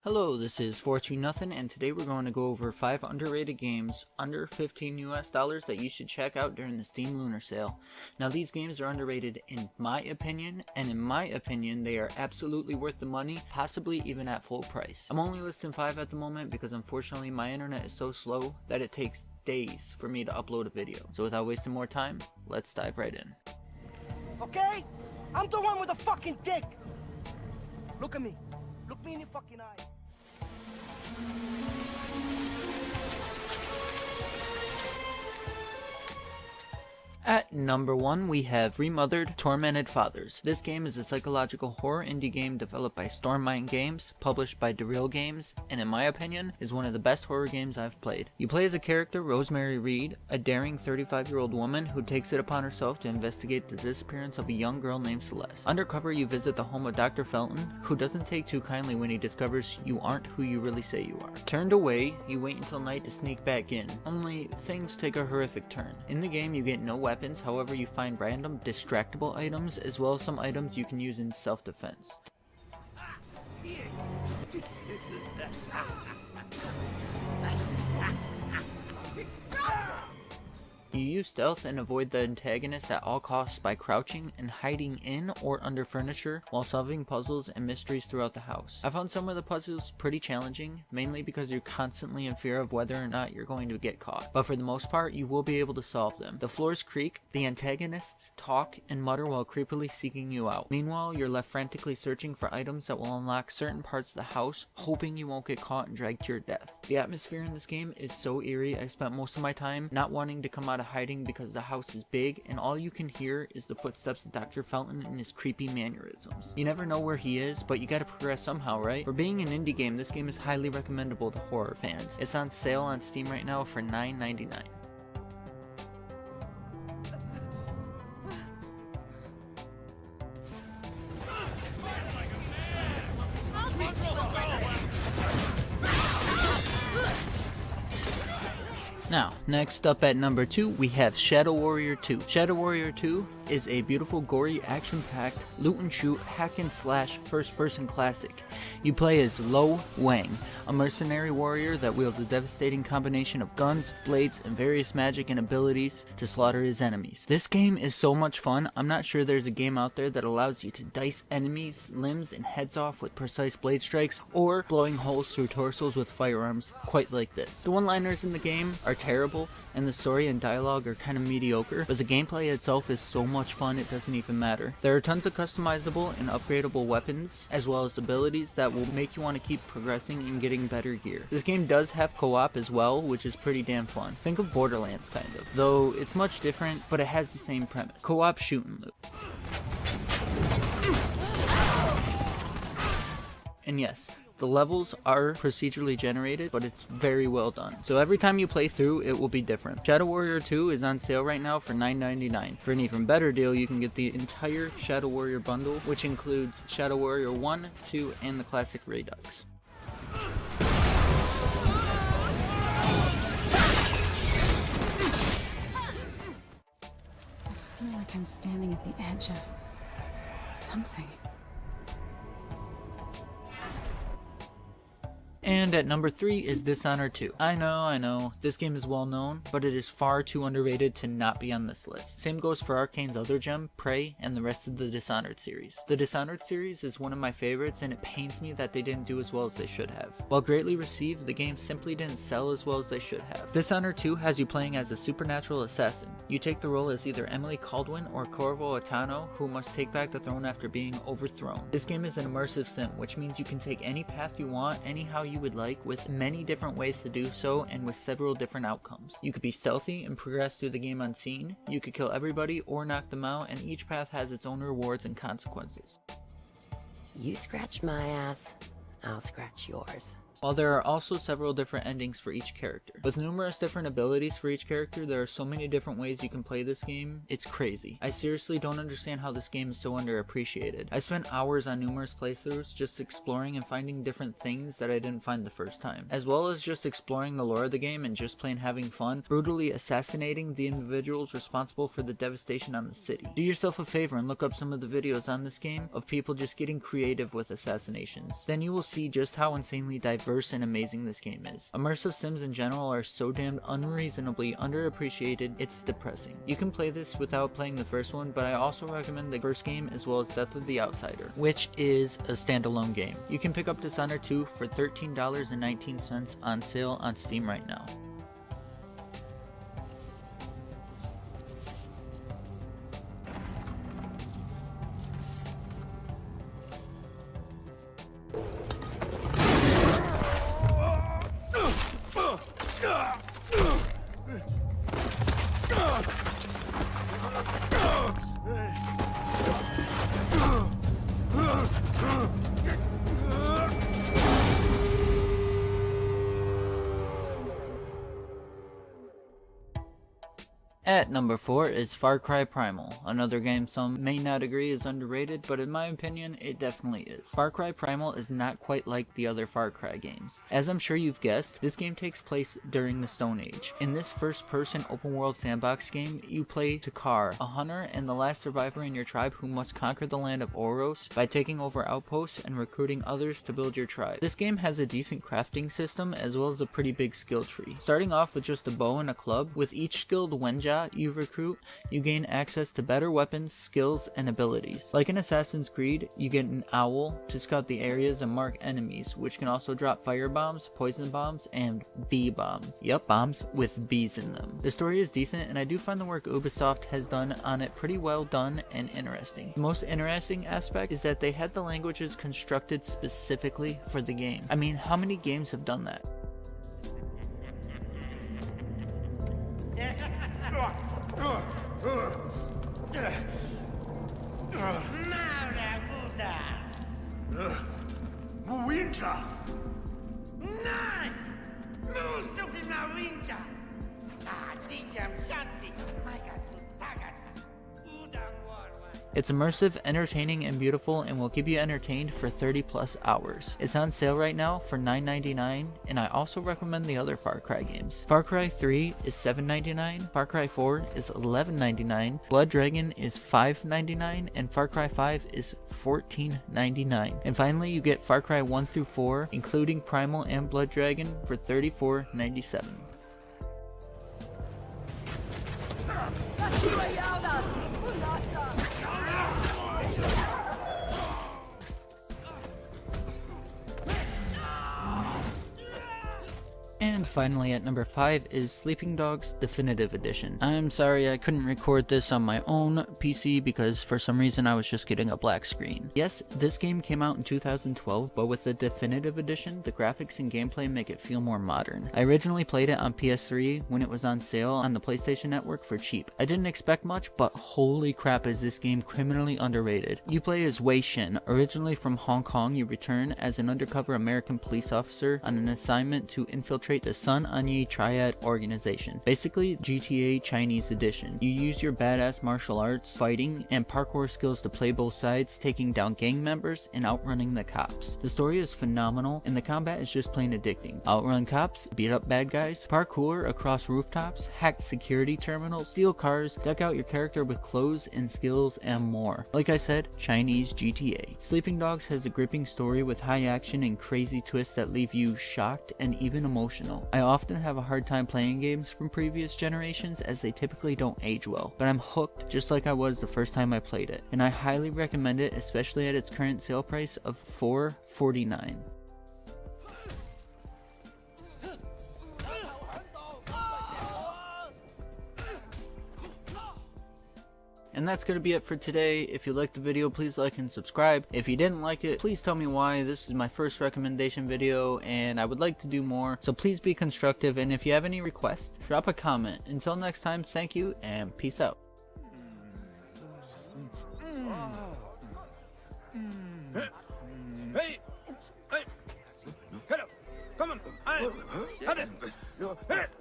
Hello, this is 429 and today we're going to go over 5 underrated games under $15 US that you should check out during the Steam Lunar sale. Now these games are underrated in my opinion, and in my opinion they are absolutely worth the money, possibly even at full price. I'm only listing 5 at the moment because unfortunately my internet is so slow that it takes days for me to upload a video. So without wasting more time, let's dive right in. Okay? I'm the one with the fucking dick! Look at me. Look me in your fucking eye. At number 1, we have Remodeled Tormented Fathers. This game is a psychological horror indie game developed by Stormmind Games, published by Deril Games, and in my opinion, is one of the best horror games I've played. You play as a character, Rosemary Reed, a daring 35-year-old woman who takes it upon herself to investigate the disappearance of a young girl named Celeste. Undercover, you visit the home of Dr. Felton, who doesn't take too kindly when he discovers you aren't who you really say you are. Turned away, you wait until night to sneak back in, only things take a horrific turn. In the game, you get no weapons, however you find random distractible items as well as some items you can use in self-defense. You use stealth and avoid the antagonist at all costs by crouching and hiding in or under furniture while solving puzzles and mysteries throughout the house. I found some of the puzzles pretty challenging, mainly because you're constantly in fear of whether or not you're going to get caught, but for the most part you will be able to solve them. The floors creak, the antagonists talk and mutter while creepily seeking you out. Meanwhile, you're left frantically searching for items that will unlock certain parts of the house, hoping you won't get caught and dragged to your death. The atmosphere in this game is so eerie. I spent most of my time not wanting to come out of hiding because the house is big and all you can hear is the footsteps of Dr. Felton and his creepy mannerisms. You never know where he is, but you gotta progress somehow, right? For being an indie game, this game is highly recommendable to horror fans. It's on sale on Steam right now for $9.99. Now, next up at number 2, we have Shadow Warrior 2. Shadow Warrior 2 is a beautiful, gory, action-packed, loot-and-shoot, hack-and-slash, first-person classic. You play as Lo Wang, a mercenary warrior that wields a devastating combination of guns, blades, and various magic and abilities to slaughter his enemies. This game is so much fun. I'm not sure there's a game out there that allows you to dice enemies' limbs and heads off with precise blade strikes, or blowing holes through torsos with firearms quite like this. The one-liners in the game are terrible, and the story and dialogue are kind of mediocre, but the gameplay itself is so much fun it doesn't even matter. There are tons of customizable and upgradable weapons, as well as abilities that will make you want to keep progressing and getting better gear. This game does have co-op as well, which is pretty damn fun. Think of Borderlands kind of, though it's much different, but it has the same premise. Co-op shoot and loot. And yes, the levels are procedurally generated, but it's very well done. So every time you play through, it will be different. Shadow Warrior 2 is on sale right now for $9.99. For an even better deal, you can get the entire Shadow Warrior bundle, which includes Shadow Warrior 1, 2, and the classic Redux. I feel like I'm standing at the edge of something. And at number 3 is Dishonored 2. I know, this game is well known, but it is far too underrated to not be on this list. Same goes for Arcane's other gem, Prey, and the rest of the Dishonored series. The Dishonored series is one of my favorites, and it pains me that they didn't do as well as they should have. While greatly received, the game simply didn't sell as well as they should have. Dishonored 2 has you playing as a supernatural assassin. You take the role as either Emily Caldwin or Corvo Atano, who must take back the throne after being overthrown. This game is an immersive sim, which means you can take any path you want, anyhow you would like, with many different ways to do so and with several different outcomes. You could be stealthy and progress through the game unseen, you could kill everybody or knock them out, and each path has its own rewards and consequences. You scratch my ass, I'll scratch yours. while there are also several different endings for each character. With numerous different abilities for each character, there are so many different ways you can play this game, it's crazy. I seriously don't understand how this game is so underappreciated. I spent hours on numerous playthroughs just exploring and finding different things that I didn't find the first time, as well as just exploring the lore of the game and just plain having fun, brutally assassinating the individuals responsible for the devastation on the city. Do yourself a favor and look up some of the videos on this game of people just getting creative with assassinations. Then you will see just how insanely diverse and amazing this game is. Immersive sims in general are so damned unreasonably underappreciated, it's depressing. You can play this without playing the first one, but I also recommend the first game as well as Death of the Outsider, which is a standalone game. You can pick up Dishonored 2 for $13.19 on sale on Steam right now. At number 4 is Far Cry Primal, another game some may not agree is underrated, but in my opinion, it definitely is. Far Cry Primal is not quite like the other Far Cry games. As I'm sure you've guessed, this game takes place during the Stone Age. In this first-person open-world sandbox game, you play Takar, a hunter and the last survivor in your tribe who must conquer the land of Oros by taking over outposts and recruiting others to build your tribe. This game has a decent crafting system as well as a pretty big skill tree. Starting off with just a bow and a club, with each skilled Wenja you recruit, you gain access to better weapons, skills, and abilities. Like in Assassin's Creed, you get an owl to scout the areas and mark enemies, which can also drop fire bombs, poison bombs, and bee bombs. Yup, bombs with bees in them. The story is decent, and I do find the work Ubisoft has done on it pretty well done and interesting. The most interesting aspect is that they had the languages constructed specifically for the game. I mean, how many games have done that? Mawinja! Nein! Musst du die Mawinja! Ah, Dijam Shanti! Maika Sutagat! Udam Warwa! It's immersive, entertaining, and beautiful, and will keep you entertained for 30 plus hours. It's on sale right now for $9.99, and I also recommend the other Far Cry games. Far Cry 3 is $7.99, Far Cry 4 is $11.99, Blood Dragon is $5.99, and Far Cry 5 is $14.99. And finally, you get Far Cry 1 through 4, including Primal and Blood Dragon, for $34.97. And finally at number 5 is Sleeping Dogs Definitive Edition. I'm sorry I couldn't record this on my own PC because for some reason I was just getting a black screen. Yes, this game came out in 2012, but with the Definitive Edition, the graphics and gameplay make it feel more modern. I originally played it on PS3 when it was on sale on the PlayStation Network for cheap. I didn't expect much, but holy crap is this game criminally underrated. You play as Wei Shin. Originally from Hong Kong, you return as an undercover American police officer on an assignment to infiltrate the Sun Anyi Triad organization, basically GTA Chinese edition. You use your badass martial arts, fighting, and parkour skills to play both sides, taking down gang members and outrunning the cops. The story is phenomenal and the combat is just plain addicting. Outrun cops, beat up bad guys, parkour across rooftops, hack security terminals, steal cars, deck out your character with clothes and skills, and more. Like I said, Chinese GTA. Sleeping Dogs has a gripping story with high action and crazy twists that leave you shocked and even emotional. I often have a hard time playing games from previous generations as they typically don't age well, but I'm hooked just like I was the first time I played it, and I highly recommend it, especially at its current sale price of $4.49. And that's going to be it for today. If you liked the video, please like and subscribe. If you didn't like it, please tell me why. This is my first recommendation video and I would like to do more. So please be constructive, and if you have any requests, drop a comment. Until next time, thank you and peace out. Hey! Hey! Hello! Shit.